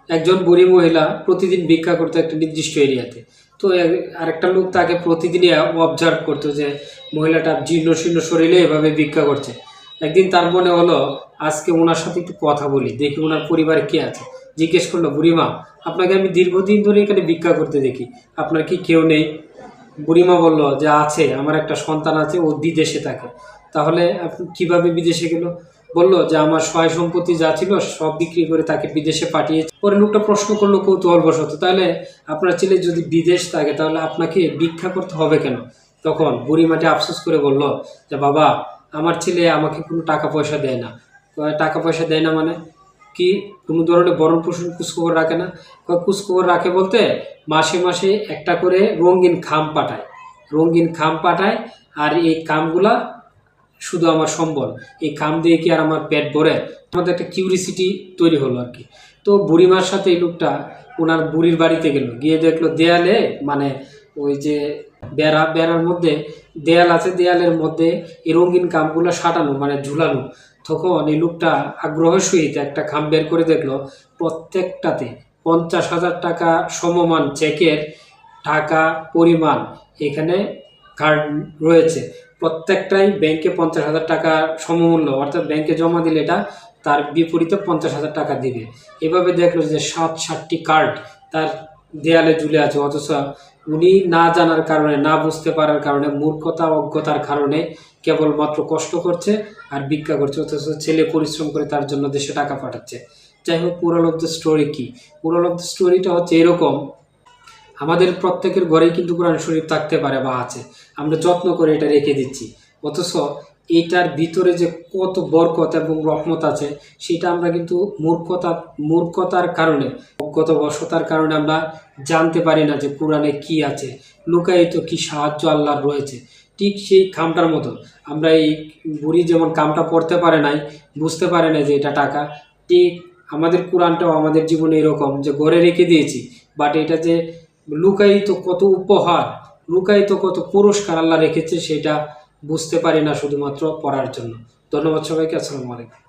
একজন বুড়ি মহিলা প্রতিদিন ভিক্ষা করতো একটা নির্দিষ্ট এরিয়াতে। তো আরেকটা লোক তাকে প্রতিদিনই অবজার্ভ করতো যে মহিলাটা জীর্ণ শীর্ণ শরীরে এভাবে ভিক্ষা করছে। একদিন তার মনে হলো আজকে ওনার সাথে একটু কথা বলি, দেখি ওনার পরিবারে কে আছে। জিজ্ঞেস করলো, বুড়িমা আপনাকে আমি দীর্ঘদিন ধরে এখানে ভিক্ষা করতে দেখি, আপনার কি কেউ নেই? বুড়িমা বলল যে আছে, আমার একটা সন্তান আছে, ও বিদেশে থাকে। তাহলে আপনি কিভাবে বিদেশে গেল? বলল যে আমার সয় সম্পত্তি যা ছিল সব বিক্রি করে তাকে বিদেশে পাঠিয়েছে। পরে লোকটা প্রশ্ন করলো কৌতূহলবশত, তাহলে আপনার ছেলে যদি বিদেশ থাকে তাহলে আপনাকে ভিক্ষা করতে হবে কেন? তখন বুড়িমাটি আফসোস করে বলল যে বাবা, আমার ছেলে আমাকে কোনো টাকা পয়সা দেয় না। টাকা পয়সা দেয় না মানে কি? কোনো ধরনের ভরণ পোষণ খোঁজখবর রাখে না? খোঁজখবর রাখে বলতে মাসে মাসে একটা করে রঙিন খাম পাঠায়, রঙিন খাম পাঠায়। আর এই খামগুলা শুধু আমার সম্বল, এই খাম দিয়ে কি আর আমার পেট ভরে? আমাদের একটা কিউরিসিটি তৈরি হলো আর কি। তো বুড়িমার সাথে এই লোকটা ওনার বুড়ির বাড়িতে গেল, গিয়ে দেখলো দেয়ালে মানে ওই যে বেড়ার মধ্যে দেয়াল আছে, দেয়ালের মধ্যে এই রঙিন খামগুলো সাঁটানো মানে ঝুলানো। তখন এই লোকটা আগ্রহের সহিত একটা খাম বের করে দেখলো প্রত্যেকটাতে 50,000 টাকা সমমান চেকের টাকা পরিমাণ এখানে কার্ড রয়েছে। প্রত্যেকটাই ব্যাংকে 50,000 টাকা সমমূল্য, অর্থাৎ ব্যাংকে জমা দিলে এটা তার বিপরীতে 50,000 টাকা দিবে। এভাবে দেখলো যে 7টি কার্ড তার দেয়ালে ঝুলে আছে, অথচ উনি না জানার কারণে, না বুঝতে পারার কারণে, মূর্খতা অজ্ঞতার কারণে কেবলমাত্র কষ্ট করছে আর ভিক্ষা করছে, অথচ ছেলে পরিশ্রম করে তার জন্য দেশে টাকা পাঠাচ্ছে। যাই হোক, মোরাল অফ দ্য স্টোরি কি? মোরাল অফ দ্য স্টোরিটা হচ্ছে এরকম, আমাদের প্রত্যেকের ঘরেই কিন্তু কোরআন শরীফ থাকতে পারে বা আছে, আমরা যত্ন করে এটা রেখে দিচ্ছি, অথচ এইটার ভিতরে যে কত বরকত এবং রহমত আছে সেটা আমরা কিন্তু মূর্খতার কারণে, অজ্ঞতাবশতার কারণে আমরা জানতে পারি না যে কোরআনে কি আছে, লুকায়িত কি সাহায্য আল্লাহর রয়েছে। ঠিক সেই খামটার মতো আমরা এই বুড়ি যেমন কামটা পড়তে পারে নাই, বুঝতে পারে না যে এটা টাকা, ঠিক আমাদের কোরআনটাও আমাদের জীবনে এরকম যে ঘরে রেখে দিয়েছি, বাট এটা যে লুকায়িত কত উপহার, লুকায়িত কত পুরস্কার আল্লাহ রেখেছে সেটা বুঝতে পারি না শুধুমাত্র পড়ার জন্য। ধন্যবাদ সবাইকে। আসসালামু আলাইকুম।